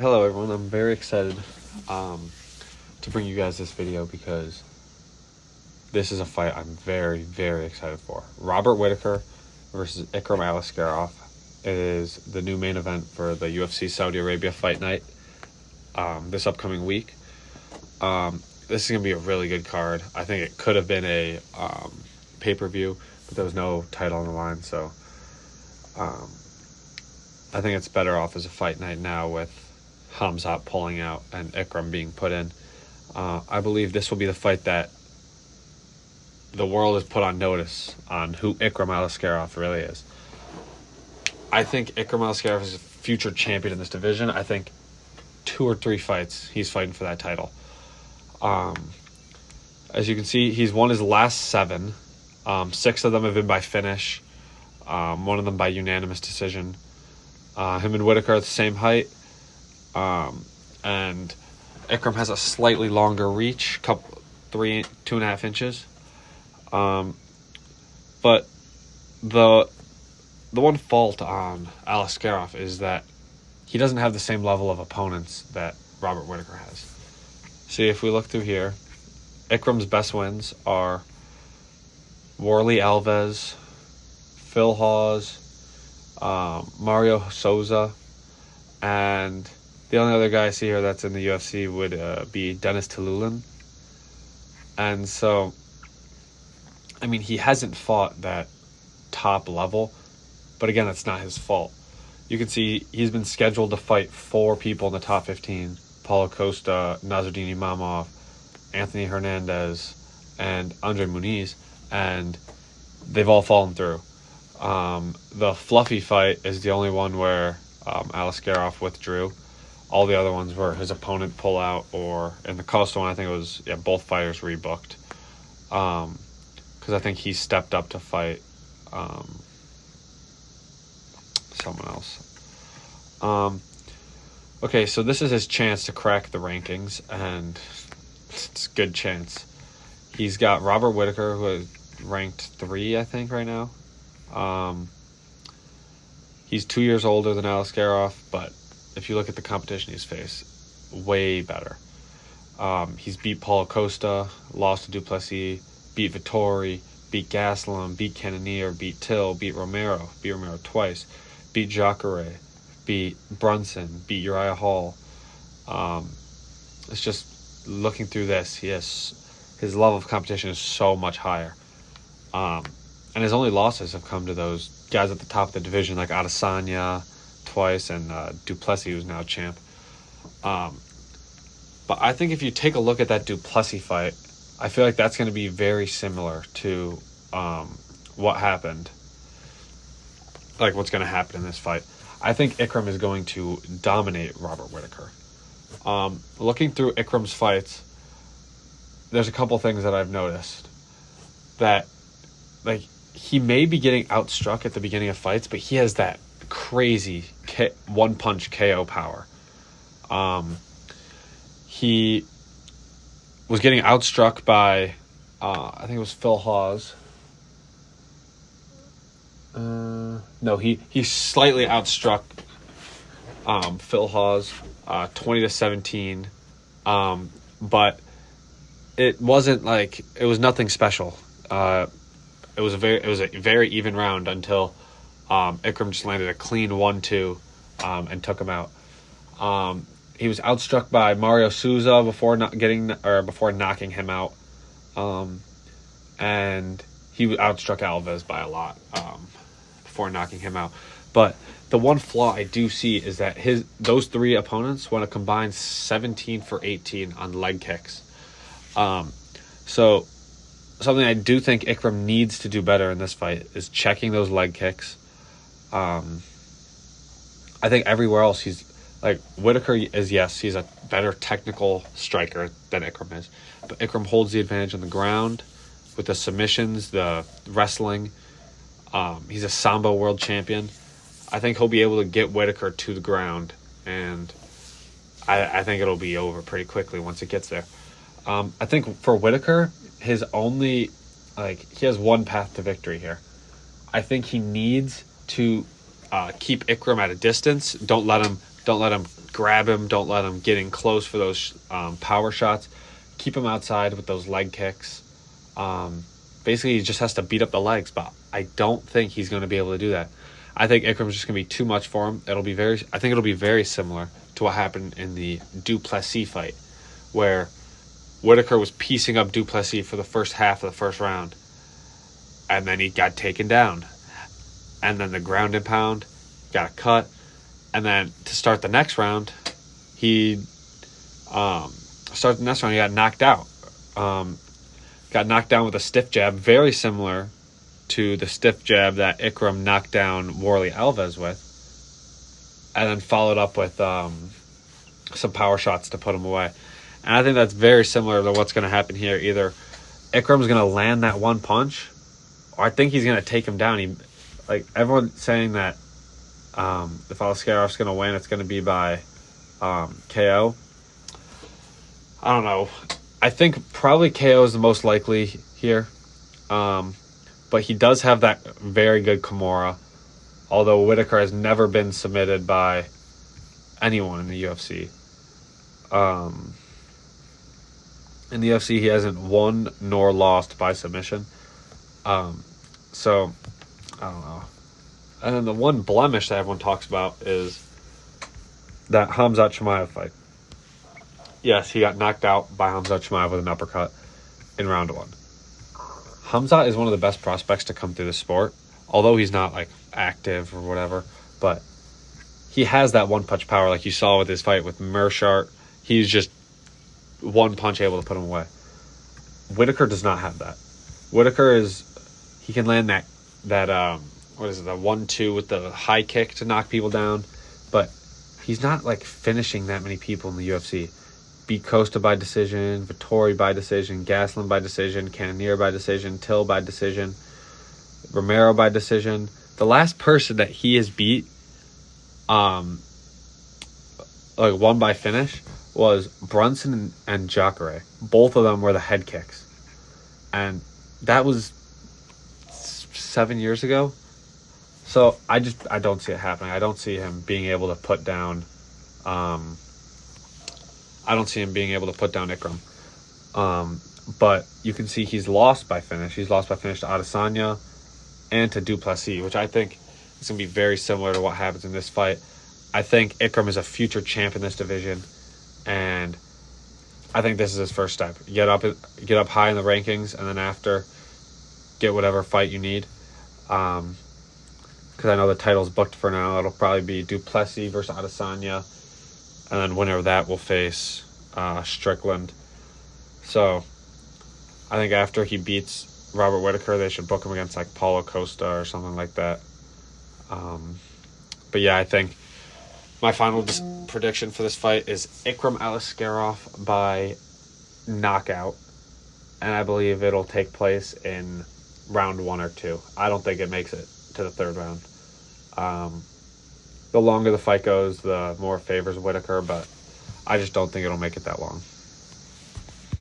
Hello everyone, I'm very excited to bring you guys this video because this is a fight I'm very, very excited for. Robert Whittaker versus Ikram Aliskerov. It is the new main event for the UFC Saudi Arabia Fight Night this upcoming week. This is going to be a really good card. I think it could have been a pay-per-view, but there was no title on the line, so I think it's better off as a fight night now with Hamzat pulling out and Ikram being put in. I believe this will be the fight that the world has put on notice on who Ikram Aliskerov really is. I think Ikram Aliskerov is a future champion in this division. I think 2 or 3 fights he's fighting for that title. As you can see, he's won his last 7. 6 of them have been by finish. 1 of them by unanimous decision. Him and Whittaker are the same height. And Ikram has a slightly longer reach, 2.5 inches. But the one fault on Aliskerov is that he doesn't have the same level of opponents that Robert Whittaker has. See, if we look through here, Ikram's best wins are Warley Alves, Phil Hawes, Mario Souza, and the only other guy I see here that's in the UFC would be Dennis Tululin. And so, I mean, he hasn't fought that top level, but again, that's not his fault. You can see he's been scheduled to fight 4 people in the top 15. Paulo Costa, Nasruddin Imavov, Anthony Hernandez, and Andre Muniz, and they've all fallen through. The fluffy fight is the only one where Aliskerov withdrew. All the other ones were his opponent pull out, or in the Costa one, I think it was both fighters rebooked. Because I think he stepped up to fight someone else. Okay, so this is his chance to crack the rankings, and it's a good chance. He's got Robert Whittaker, who is ranked 3, I think, right now. He's 2 years older than Aliskerov, but if you look at the competition he's faced, way better. He's beat Paulo Costa, lost to Duplessis, beat Vittori, beat Gastelum, beat Cannonier, beat Till, beat Romero twice, beat Jacare, beat Brunson, beat Uriah Hall. It's just looking through this, his level of competition is so much higher. And his only losses have come to those guys at the top of the division, like Adesanya twice, and Duplessis, who's now champ. But I think if you take a look at that Duplessis fight, I feel like that's going to be very similar to what happened, like what's going to happen in this fight. I think Ikram is going to dominate Robert Whittaker. Looking through Ikram's fights, there's a couple things that I've noticed. That, like, he may be getting outstruck at the beginning of fights, but he has that crazy one-punch KO power. He was getting outstruck by, I think it was Phil Hawes. No, he slightly outstruck Phil Hawes, 20-17. But it wasn't like, it was nothing special. It was a very even round until Ikram just landed a clean 1-2 and took him out. He was outstruck by Mario Souza before knocking him out, and he outstruck Alves by a lot before knocking him out. But the one flaw I do see is that those 3 opponents want to combine 17 for 18 on leg kicks. So something I do think Ikram needs to do better in this fight is checking those leg kicks. I think everywhere else he's like, Whittaker is, yes, he's a better technical striker than Ikram is, but Ikram holds the advantage on the ground with the submissions, the wrestling. He's a Sambo world champion. I think he'll be able to get Whittaker to the ground, and I think it'll be over pretty quickly once it gets there. I think for Whittaker, his only, he has one path to victory here. I think he needs to keep Ikram at a distance. Don't let him grab him. Don't let him get in close for those power shots. Keep him outside with those leg kicks. Basically, he just has to beat up the legs, but I don't think he's going to be able to do that. I think Ikram's just going to be too much for him. I think it'll be very similar to what happened in the Duplessis fight, where Whittaker was piecing up Duplessis for the first half of the first round, and then he got taken down. And then the ground and pound, got a cut, and then to start the next round, he got knocked out. Got knocked down with a stiff jab, very similar to the stiff jab that Ikram knocked down Warley Alves with, and then followed up with some power shots to put him away. And I think that's very similar to what's going to happen here. Either Ikram's going to land that one punch, or I think he's going to take him down. Everyone's saying that if Aliskerov's going to win, it's going to be by KO. I don't know. I think probably KO is the most likely here. But he does have that very good Kimura, although Whittaker has never been submitted by anyone in the UFC. In the UFC, he hasn't won nor lost by submission. So, I don't know. And then the one blemish that everyone talks about is that Khamzat Chimaev fight. Yes, he got knocked out by Khamzat Chimaev with an uppercut in round 1. Khamzat is one of the best prospects to come through the sport, although he's not active or whatever, but he has that one punch power like you saw with his fight with Meerschaert. He's just one punch able to put him away. Whittaker does not have that. Whittaker he can land that the 1-2 with the high kick to knock people down, but he's not finishing that many people in the UFC. Beat Costa by decision, Vittori by decision, Gastelum by decision, Cannonier by decision, Till by decision, Romero by decision. The last person that he has beat, won by finish, was Brunson and Jacare. Both of them were the head kicks. And that was 7 years ago. So I don't see it happening. I don't see him being able to put down Ikram. But you can see he's lost by finish. He's lost by finish to Adesanya and to Duplessis, which I think is going to be very similar to what happens in this fight. I think Ikram is a future champ in this division, and I think this is his first step. Get up high in the rankings, and then after, get whatever fight you need. Because I know the title's booked for now. It'll probably be Duplessis versus Adesanya, and then winner of that will face Strickland. So I think after he beats Robert Whittaker, they should book him against Paulo Costa or something like that. But yeah, I think my final prediction for this fight is Ikram Aliskerov by knockout, and I believe it'll take place in round 1 or 2. I don't think it makes it to the third round. The longer the fight goes, the more it favors Whittaker, but I just don't think it'll make it that long.